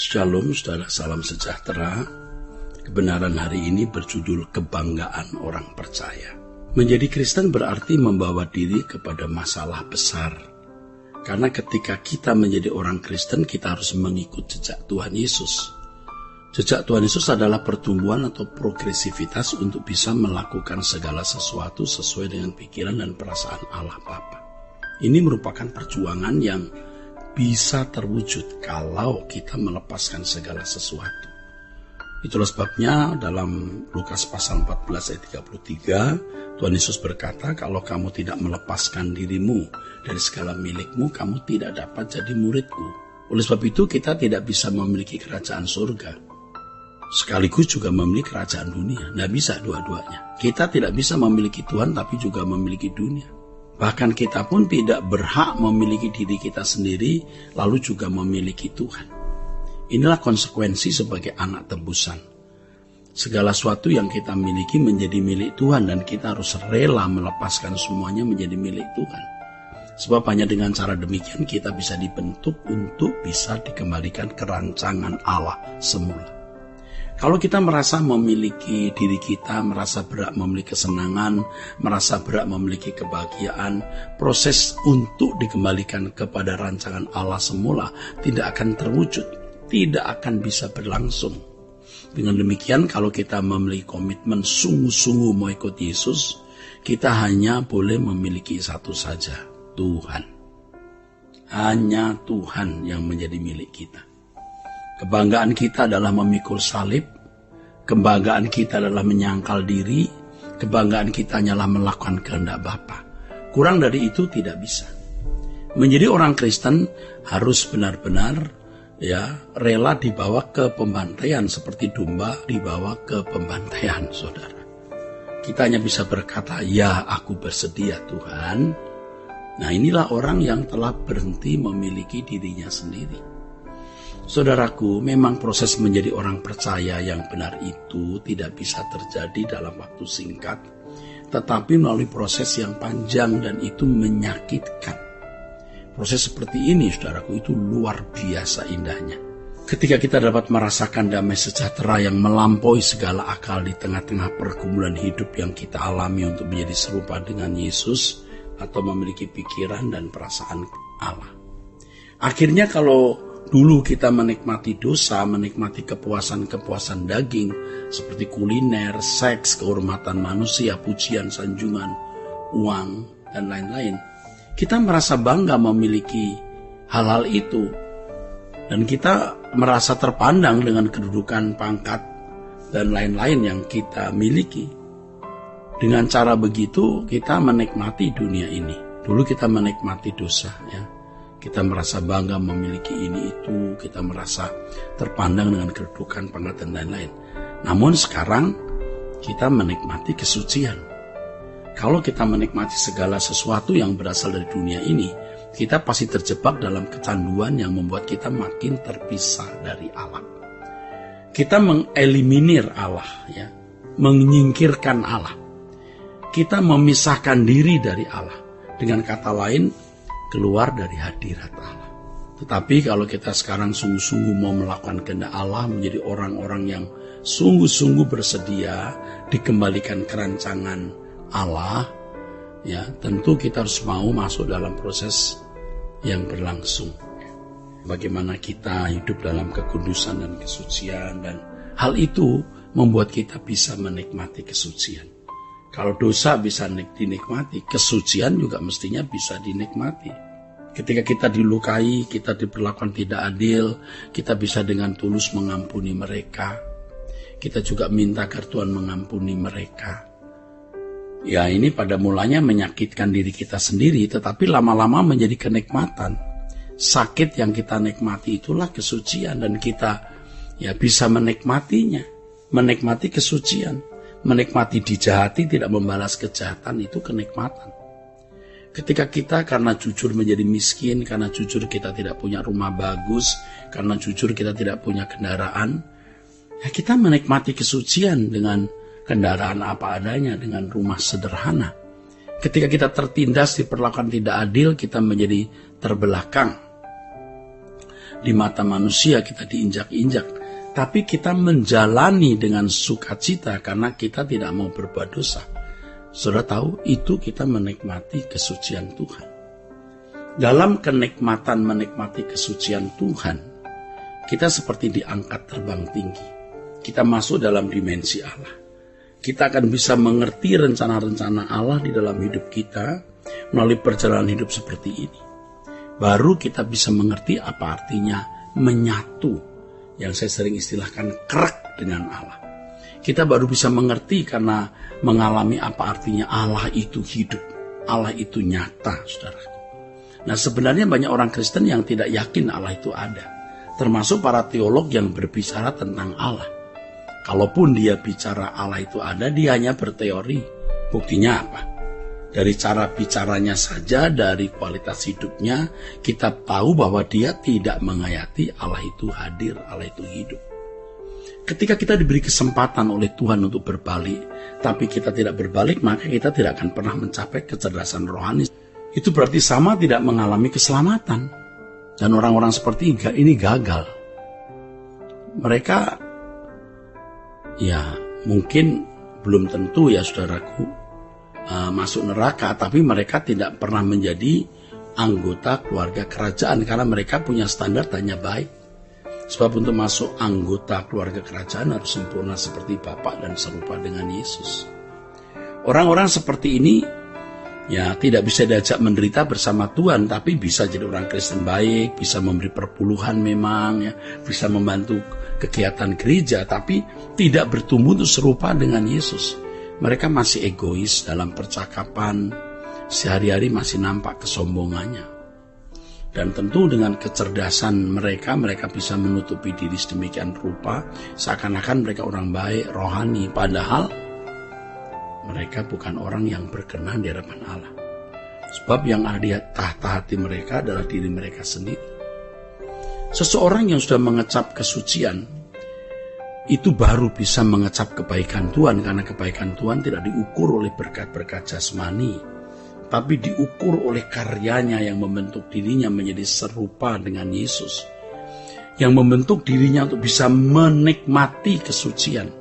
Shalom saudara, salam sejahtera. Kebenaran hari ini berjudul kebanggaan orang percaya. Menjadi Kristen berarti membawa diri kepada masalah besar. Karena ketika kita menjadi orang Kristen, kita harus mengikut jejak Tuhan Yesus. Jejak Tuhan Yesus adalah pertumbuhan atau progresivitas untuk bisa melakukan segala sesuatu sesuai dengan pikiran dan perasaan Allah Bapa. Ini merupakan perjuangan yang bisa terwujud kalau kita melepaskan segala sesuatu. Itulah sebabnya dalam Lukas pasal 14 ayat 33, Tuhan Yesus berkata, kalau kamu tidak melepaskan dirimu dari segala milikmu, kamu tidak dapat jadi muridku. Oleh sebab itu kita tidak bisa memiliki kerajaan surga, sekaligus juga memiliki kerajaan dunia. Tidak bisa dua-duanya. Kita tidak bisa memiliki Tuhan tapi juga memiliki dunia. Bahkan kita pun tidak berhak memiliki diri kita sendiri, lalu juga memiliki Tuhan. Inilah konsekuensi sebagai anak tebusan. Segala sesuatu yang kita miliki menjadi milik Tuhan dan kita harus rela melepaskan semuanya menjadi milik Tuhan. Sebab hanya dengan cara demikian kita bisa dibentuk untuk bisa dikembalikan ke rancangan Allah semula. Kalau kita merasa memiliki diri kita, merasa berhak memiliki kesenangan, merasa berhak memiliki kebahagiaan, proses untuk dikembalikan kepada rancangan Allah semula tidak akan terwujud, tidak akan bisa berlangsung. Dengan demikian, kalau kita memiliki komitmen sungguh-sungguh mau ikut Yesus, kita hanya boleh memiliki satu saja, Tuhan. Hanya Tuhan yang menjadi milik kita. Kebanggaan kita adalah memikul salib, kebanggaan kita adalah menyangkal diri, kebanggaan kita hanyalah melakukan kehendak Bapa. Kurang dari itu tidak bisa. Menjadi orang Kristen harus benar-benar rela dibawa ke pembantaian seperti domba dibawa ke pembantaian, saudara. Kita hanya bisa berkata, ya aku bersedia Tuhan. Nah inilah orang yang telah berhenti memiliki dirinya sendiri. Saudaraku, memang proses menjadi orang percaya yang benar itu tidak bisa terjadi dalam waktu singkat, tetapi melalui proses yang panjang dan itu menyakitkan. Proses seperti ini, saudaraku, itu luar biasa indahnya. Ketika kita dapat merasakan damai sejahtera yang melampaui segala akal di tengah-tengah pergumulan hidup yang kita alami untuk menjadi serupa dengan Yesus atau memiliki pikiran dan perasaan Allah. Akhirnya kalau dulu kita menikmati dosa, menikmati kepuasan-kepuasan daging seperti kuliner, seks, kehormatan manusia, pujian, sanjungan, uang, dan lain-lain. Kita merasa bangga memiliki hal-hal itu. Dan kita merasa terpandang dengan kedudukan, pangkat, dan lain-lain yang kita miliki. Dengan cara begitu kita menikmati dunia ini. Dulu kita menikmati dosa, ya. Kita merasa bangga memiliki ini itu, kita merasa terpandang dengan kedudukan, pangkat, dan lain-lain. Namun sekarang kita menikmati kesucian. Kalau kita menikmati segala sesuatu yang berasal dari dunia ini, kita pasti terjebak dalam kecanduan yang membuat kita makin terpisah dari Allah. Kita mengeliminir Allah, ya, menyingkirkan Allah. Kita memisahkan diri dari Allah. Dengan kata lain, keluar dari hadirat Allah. Tetapi kalau kita sekarang sungguh-sungguh mau melakukan kehendak Allah, menjadi orang-orang yang sungguh-sungguh bersedia dikembalikan ke rancangan Allah, ya tentu kita harus mau masuk dalam proses yang berlangsung. Bagaimana kita hidup dalam kekudusan dan kesucian, dan hal itu membuat kita bisa menikmati kesucian. Kalau dosa bisa dinikmati, kesucian juga mestinya bisa dinikmati. Ketika kita dilukai, kita diperlakukan tidak adil, kita bisa dengan tulus mengampuni mereka. Kita juga minta agar Tuhan mengampuni mereka. Ya ini pada mulanya menyakitkan diri kita sendiri, tetapi lama-lama menjadi kenikmatan. Sakit yang kita nikmati itulah kesucian, dan kita ya bisa menikmatinya, menikmati kesucian. Menikmati dijahati, tidak membalas kejahatan, itu kenikmatan. Ketika kita karena jujur menjadi miskin, karena jujur kita tidak punya rumah bagus, karena jujur kita tidak punya kendaraan, ya kita menikmati kesucian dengan kendaraan apa adanya, dengan rumah sederhana. Ketika kita tertindas, diperlakukan tidak adil, kita menjadi terbelakang. di mata manusia kita diinjak-injak, tapi kita menjalani dengan sukacita karena kita tidak mau berbuat dosa. Saudara tahu, itu kita menikmati kesucian Tuhan. Dalam kenikmatan menikmati kesucian Tuhan, kita seperti diangkat terbang tinggi. Kita masuk dalam dimensi Allah. Kita akan bisa mengerti rencana-rencana Allah di dalam hidup kita melalui perjalanan hidup seperti ini. Baru kita bisa mengerti apa artinya menyatu, yang saya sering istilahkan krek dengan Allah. Kita baru bisa mengerti karena mengalami apa artinya Allah itu hidup, Allah itu nyata, saudaraku. Nah, sebenarnya banyak orang Kristen yang tidak yakin Allah itu ada, termasuk para teolog yang berbicara tentang Allah. Kalaupun dia bicara Allah itu ada, dia hanya berteori. Buktinya apa? Dari cara bicaranya saja, dari kualitas hidupnya, kita tahu bahwa dia tidak menghayati Allah itu hadir, Allah itu hidup. Ketika kita diberi kesempatan oleh Tuhan untuk berbalik, tapi kita tidak berbalik, maka kita tidak akan pernah mencapai kecerdasan rohani. Itu berarti sama tidak mengalami keselamatan. Dan orang-orang seperti ini gagal. Mereka, ya mungkin belum tentu ya saudaraku, masuk neraka, tapi mereka tidak pernah menjadi anggota keluarga kerajaan karena mereka punya standar hanya baik. Sebab untuk masuk anggota keluarga kerajaan harus sempurna seperti Bapa dan serupa dengan Yesus. Orang-orang seperti ini ya tidak bisa diajak menderita bersama Tuhan, tapi bisa jadi orang Kristen baik, bisa memberi perpuluhan memang ya, bisa membantu kegiatan gereja, tapi tidak bertumbuh untuk serupa dengan Yesus. Mereka masih egois dalam percakapan, sehari-hari masih nampak kesombongannya. Dan tentu dengan kecerdasan mereka bisa menutupi diri sedemikian rupa, seakan-akan mereka orang baik, rohani, padahal mereka bukan orang yang berkenan di hadapan Allah. Sebab yang ada di tahta hati mereka adalah diri mereka sendiri. Seseorang yang sudah mengecap kesucian, itu baru bisa mengecap kebaikan Tuhan, karena kebaikan Tuhan tidak diukur oleh berkat-berkat jasmani, tapi diukur oleh karyanya yang membentuk dirinya menjadi serupa dengan Yesus, yang membentuk dirinya untuk bisa menikmati kesucian.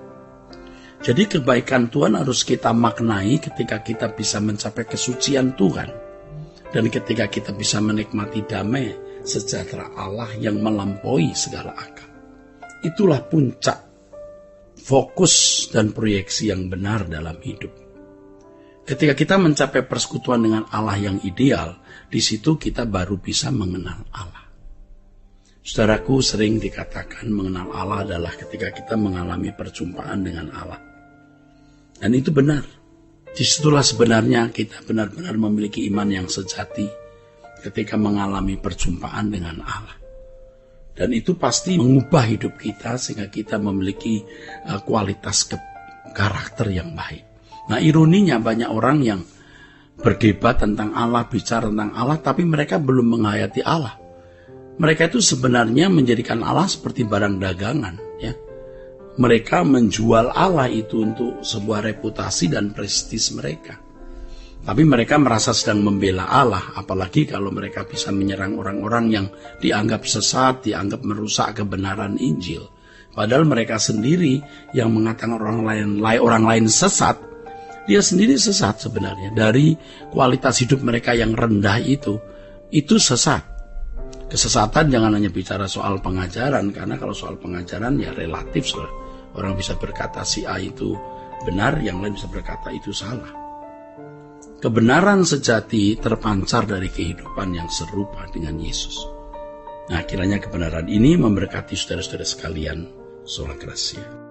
Jadi kebaikan Tuhan harus kita maknai ketika kita bisa mencapai kesucian Tuhan, dan ketika kita bisa menikmati damai sejahtera Allah yang melampaui segala akal. Itulah puncak fokus dan proyeksi yang benar dalam hidup. Ketika kita mencapai persekutuan dengan Allah yang ideal, di situ kita baru bisa mengenal Allah. Saudaraku, sering dikatakan mengenal Allah adalah ketika kita mengalami perjumpaan dengan Allah. Dan itu benar. Disitulah sebenarnya kita benar-benar memiliki iman yang sejati ketika mengalami perjumpaan dengan Allah. Dan itu pasti mengubah hidup kita sehingga kita memiliki kualitas karakter yang baik. Nah, ironinya banyak orang yang berdebat tentang Allah, bicara tentang Allah, tapi mereka belum menghayati Allah. Mereka itu sebenarnya menjadikan Allah seperti barang dagangan, ya. Mereka menjual Allah itu untuk sebuah reputasi dan prestis mereka. Tapi mereka merasa sedang membela Allah, apalagi kalau mereka bisa menyerang orang-orang yang dianggap sesat, dianggap merusak kebenaran Injil. Padahal mereka sendiri yang mengatakan orang lain sesat, dia sendiri sesat sebenarnya. Dari kualitas hidup mereka yang rendah itu sesat. Kesesatan jangan hanya bicara soal pengajaran, karena kalau soal pengajaran ya relatif. Orang bisa berkata si A itu benar, yang lain bisa berkata itu salah. Kebenaran sejati terpancar dari kehidupan yang serupa dengan Yesus. Nah, kiranya kebenaran ini memberkati saudara-saudara sekalian. Sola Gracia.